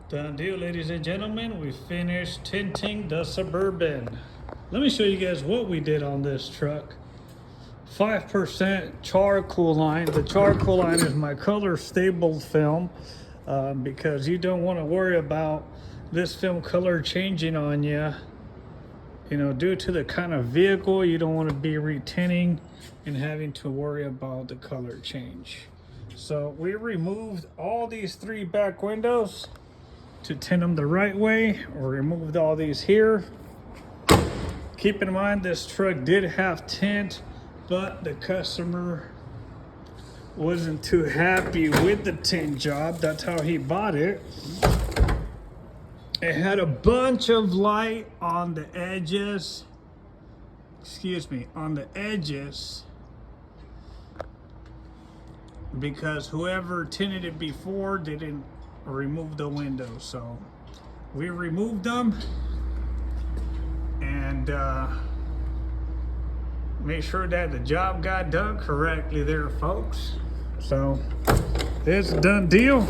Done deal, ladies and gentlemen. We finished tinting the Suburban. Let me show you guys what we did on this truck. 5% charcoal line. The charcoal line is my color stable film because you don't want to worry about this film color changing on you. You know, due to the kind of vehicle, you don't want to be retinting and having to worry about the color change. So we removed all these 3 back windows to tint them the right way. We removed all these here. Keep in mind this truck did have tint, but the customer wasn't too happy with the tint job. That's how he bought it. It had a bunch of light on the edges. On the edges. Because whoever tinted it before didn't remove the windows. So we removed them and make sure that the job got done correctly there, folks. So it's a done deal.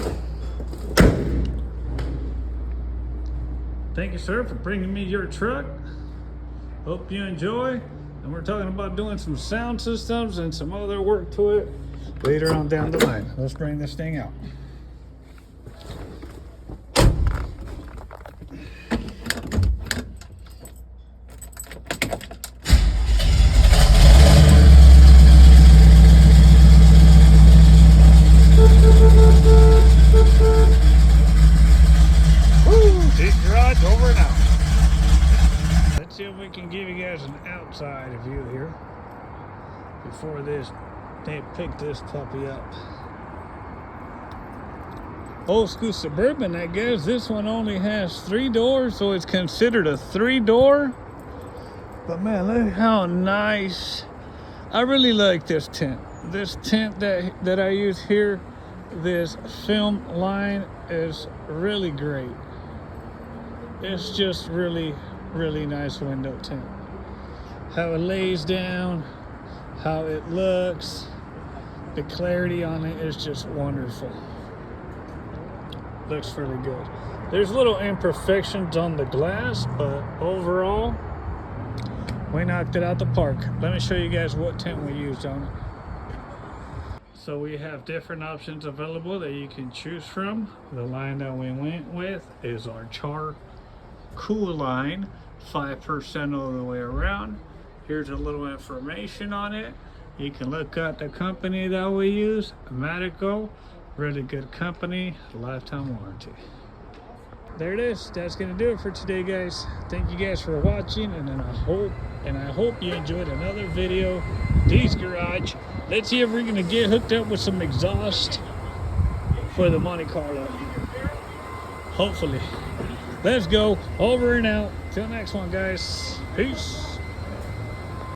Thank you, sir, for bringing me your truck. Hope you enjoy. And we're talking about doing some sound systems and some other work to it later on down the line. Let's bring this thing out. Garage over and out. Let's see if we can give you guys an outside view here before they pick this puppy up. Old school Suburban, I guess. This one only has 3 doors, so it's considered a 3-door. But man, look how nice. I really like this tint. This tint that I use here, this film line, is really great. It's just really nice window tint. How it lays down, how it looks, the clarity on it is just wonderful. Looks really good. There's little imperfections on the glass, but overall, we knocked it out the park. Let me show you guys what tint we used on it. So we have different options available that you can choose from. The line that we went with is our charcoal line, 5% all the way around. Here's a little information on it. You can look at the company that we use, Medico. Really good company, lifetime warranty. There it is. That's gonna do it for today, guys. Thank you guys for watching, and I hope you enjoyed another video. D's Garage. Let's see if we're gonna get hooked up with some exhaust for the Monte Carlo. Hopefully. Let's go. Over and out. Till next one, guys. Peace.